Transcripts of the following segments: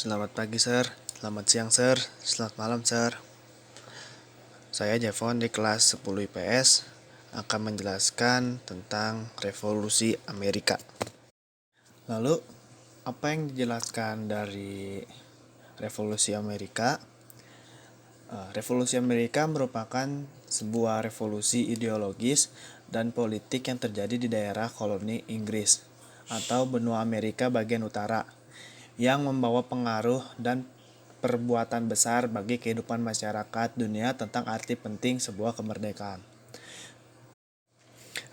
Selamat pagi, Sir. Selamat siang, Sir. Selamat malam, Sir. Saya Javon di kelas 10 IPS akan menjelaskan tentang Revolusi Amerika. Lalu, apa yang dijelaskan dari Revolusi Amerika? Revolusi Amerika merupakan sebuah revolusi ideologis dan politik yang terjadi di daerah koloni Inggris atau benua Amerika bagian utara yang membawa pengaruh dan perbuatan besar bagi kehidupan masyarakat dunia tentang arti penting sebuah kemerdekaan.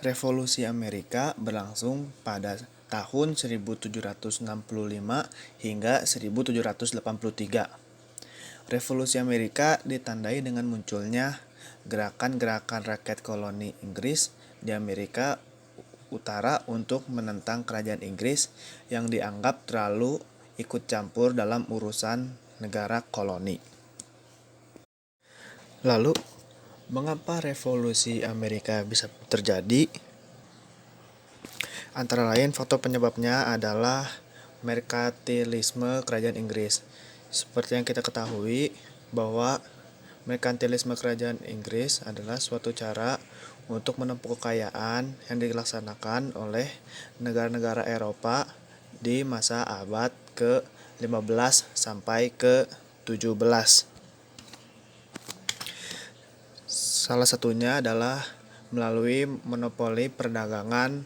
Revolusi Amerika berlangsung pada tahun 1765 hingga 1783. Revolusi Amerika ditandai dengan munculnya gerakan-gerakan rakyat koloni Inggris di Amerika Utara untuk menentang kerajaan Inggris yang dianggap terlalu ikut campur dalam urusan negara koloni. Lalu, mengapa revolusi Amerika bisa terjadi? Antara lain faktor penyebabnya adalah merkantilisme kerajaan Inggris. Seperti yang kita ketahui bahwa merkantilisme kerajaan Inggris adalah suatu cara untuk menumpuk kekayaan yang dilaksanakan oleh negara-negara Eropa di masa abad ke-15 sampai ke-17. Salah satunya adalah melalui monopoli perdagangan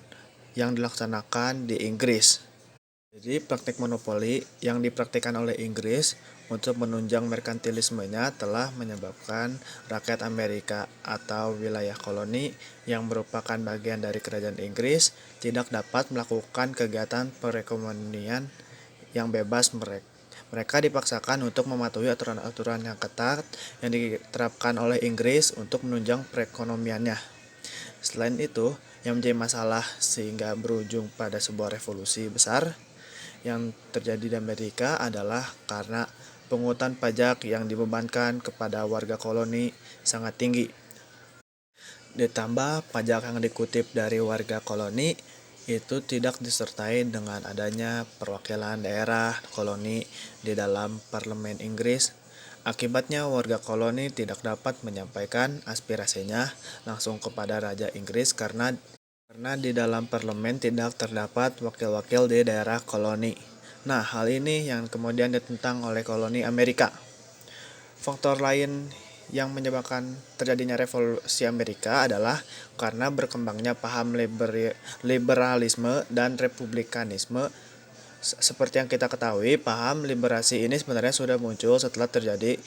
yang dilaksanakan di Inggris. Jadi praktik monopoli yang dipraktikkan oleh Inggris untuk menunjang merkantilismenya telah menyebabkan rakyat Amerika atau wilayah koloni yang merupakan bagian dari kerajaan Inggris tidak dapat melakukan kegiatan perekonomian yang bebas. Mereka dipaksakan untuk mematuhi aturan-aturan yang ketat yang diterapkan oleh Inggris untuk menunjang perekonomiannya. Selain itu, yang menjadi masalah sehingga berujung pada sebuah revolusi besar yang terjadi di Amerika adalah karena pungutan pajak yang dibebankan kepada warga koloni sangat tinggi. Ditambah pajak yang dikutip dari warga koloni itu tidak disertai dengan adanya perwakilan daerah koloni di dalam parlemen Inggris. Akibatnya warga koloni tidak dapat menyampaikan aspirasinya langsung kepada Raja Inggris karena di dalam parlemen tidak terdapat wakil-wakil di daerah koloni. Nah, hal ini yang kemudian ditentang oleh koloni Amerika. Faktor lain yang menyebabkan terjadinya revolusi Amerika adalah karena berkembangnya paham liberalisme dan republikanisme. Seperti yang kita ketahui, paham liberasi ini sebenarnya sudah muncul setelah terjadi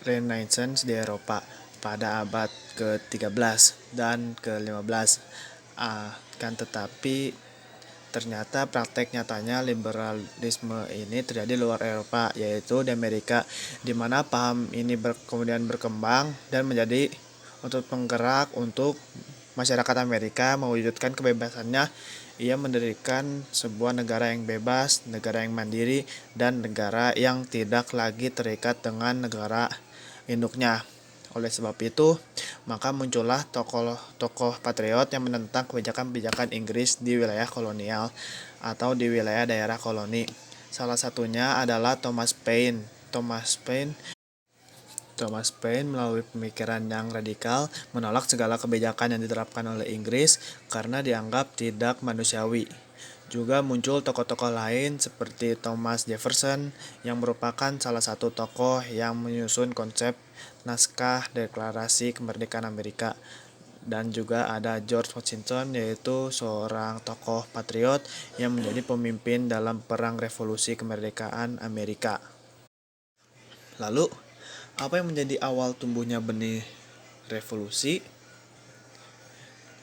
Renaissance di Eropa pada abad ke-13 dan ke-15. Kan tetapi ternyata praktek nyatanya liberalisme ini terjadi di luar Eropa, yaitu di Amerika, di mana paham ini kemudian berkembang dan menjadi untuk penggerak untuk masyarakat Amerika mewujudkan kebebasannya. Ia mendirikan sebuah negara yang bebas, negara yang mandiri, dan negara yang tidak lagi terikat dengan negara induknya. Oleh sebab itu, maka muncullah tokoh-tokoh patriot yang menentang kebijakan-kebijakan Inggris di wilayah kolonial atau di wilayah daerah koloni. Salah satunya adalah Thomas Paine. Thomas Paine melalui pemikiran yang radikal menolak segala kebijakan yang diterapkan oleh Inggris karena dianggap tidak manusiawi. Juga muncul tokoh-tokoh lain seperti Thomas Jefferson yang merupakan salah satu tokoh yang menyusun konsep naskah Deklarasi Kemerdekaan Amerika. Dan juga ada George Washington, yaitu seorang tokoh patriot yang menjadi pemimpin dalam Perang Revolusi Kemerdekaan Amerika. Lalu, apa yang menjadi awal tumbuhnya benih revolusi?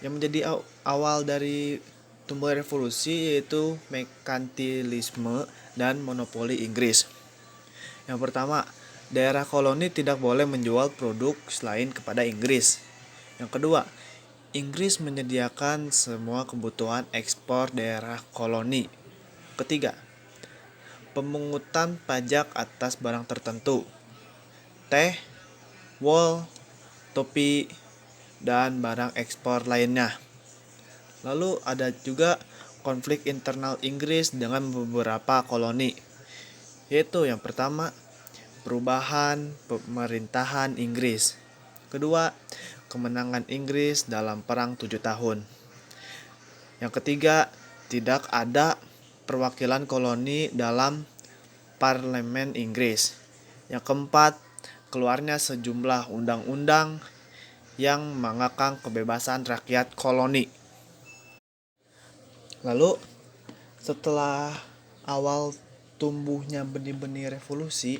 Yang menjadi awal dari tumbuh revolusi yaitu merkantilisme dan monopoli Inggris. Yang pertama, daerah koloni tidak boleh menjual produk selain kepada Inggris. Yang kedua, Inggris menyediakan semua kebutuhan ekspor daerah koloni. Ketiga, pemungutan pajak atas barang tertentu, teh, wool, topi, dan barang ekspor lainnya. Lalu ada juga konflik internal Inggris dengan beberapa koloni. yaitu yang pertama, perubahan pemerintahan Inggris. Kedua, kemenangan Inggris dalam Perang 7 Tahun. Yang ketiga, tidak ada perwakilan koloni dalam Parlemen Inggris. Yang keempat, keluarnya sejumlah undang-undang yang mengekang kebebasan rakyat koloni. Lalu, setelah awal tumbuhnya benih-benih revolusi,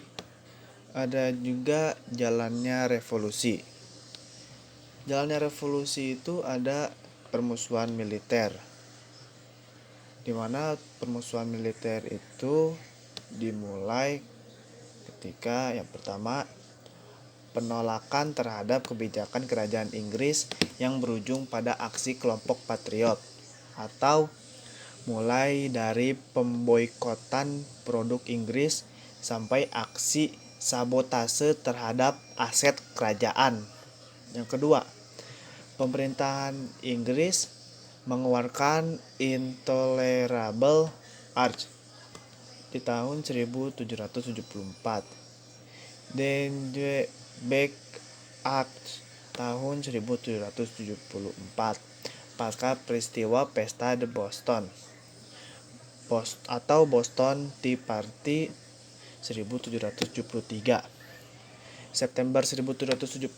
ada juga jalannya revolusi. Jalannya revolusi itu ada permusuhan militer, di mana permusuhan militer itu dimulai ketika yang pertama, penolakan terhadap kebijakan kerajaan Inggris yang berujung pada aksi kelompok patriot, atau mulai dari pemboikotan produk Inggris sampai aksi sabotase terhadap aset kerajaan. Yang kedua, pemerintahan Inggris mengeluarkan Intolerable Act di tahun 1774, dan Back Act tahun 1774 pasca peristiwa Pesta de Boston atau Boston Tea Party 1773. September 1774,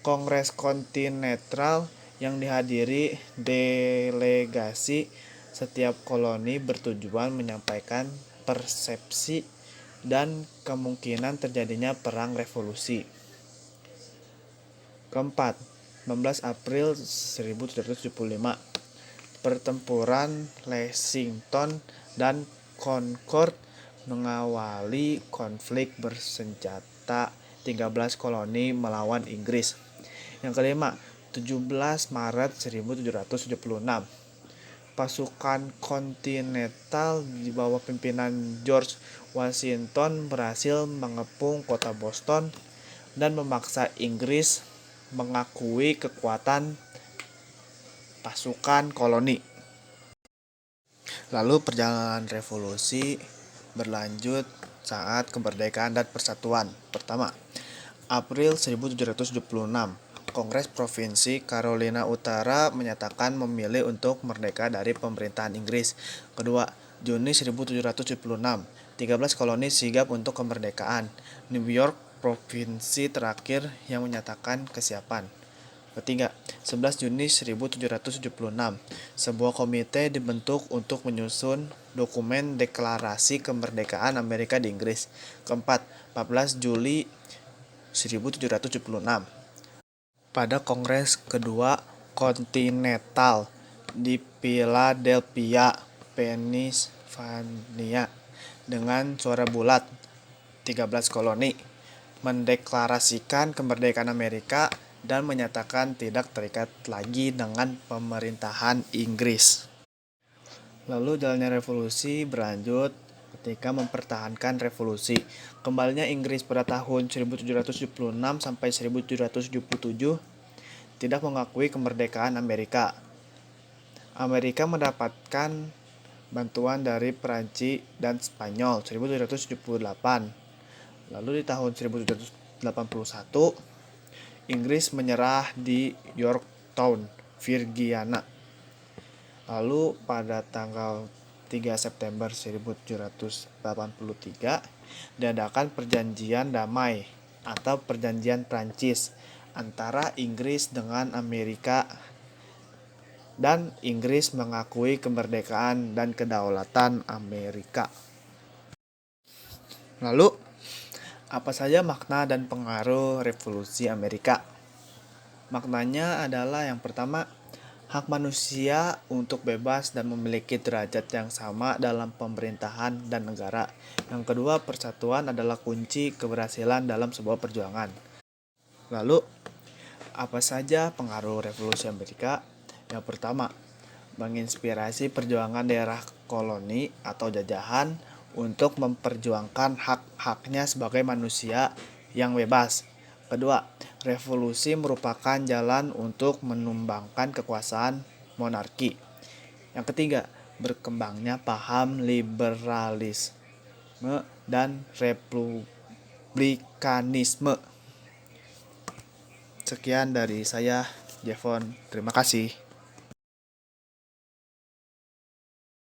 Kongres Kontinental yang dihadiri delegasi setiap koloni bertujuan menyampaikan persepsi dan kemungkinan terjadinya perang revolusi. Keempat, 19 April 1775, pertempuran Lexington dan Concord mengawali konflik bersenjata 13 koloni melawan Inggris. Yang kelima, 17 Maret 1776, pasukan kontinental di bawah pimpinan George Washington berhasil mengepung kota Boston dan memaksa Inggris mengakui kekuatan pasukan koloni. Lalu perjalanan revolusi berlanjut saat kemerdekaan dan persatuan. Pertama, April 1776, Kongres Provinsi Carolina Utara menyatakan memilih untuk merdeka dari pemerintahan Inggris. Kedua, Juni 1776, 13 koloni sigap untuk kemerdekaan. New York provinsi terakhir yang menyatakan kesiapan. Ketiga, 11 Juni 1776, sebuah komite dibentuk untuk menyusun dokumen deklarasi kemerdekaan Amerika di Inggris. Keempat, 14 Juli 1776, pada Kongres Kedua Kontinental di Philadelphia, Pennsylvania, dengan suara bulat 13 koloni mendeklarasikan kemerdekaan Amerika dan menyatakan tidak terikat lagi dengan pemerintahan Inggris. Lalu jalannya revolusi berlanjut ketika mempertahankan revolusi. Kembalinya Inggris pada tahun 1776 sampai 1777 tidak mengakui kemerdekaan Amerika. Amerika mendapatkan bantuan dari Perancis dan Spanyol 1778. Lalu di tahun 1781, Inggris menyerah di Yorktown, Virginia. Lalu pada tanggal 3 September 1783 diadakan perjanjian damai atau perjanjian Prancis antara Inggris dengan Amerika, dan Inggris mengakui kemerdekaan dan kedaulatan Amerika. Lalu, apa saja makna dan pengaruh revolusi Amerika? Maknanya adalah yang pertama, hak manusia untuk bebas dan memiliki derajat yang sama dalam pemerintahan dan negara. Yang kedua, persatuan adalah kunci keberhasilan dalam sebuah perjuangan. Lalu, apa saja pengaruh revolusi Amerika? Yang pertama, menginspirasi perjuangan daerah koloni atau jajahan untuk memperjuangkan hak-haknya sebagai manusia yang bebas. Kedua, revolusi merupakan jalan untuk menumbangkan kekuasaan monarki. Yang ketiga, berkembangnya paham liberalisme dan republikanisme. Sekian dari saya, Jevon. Terima kasih.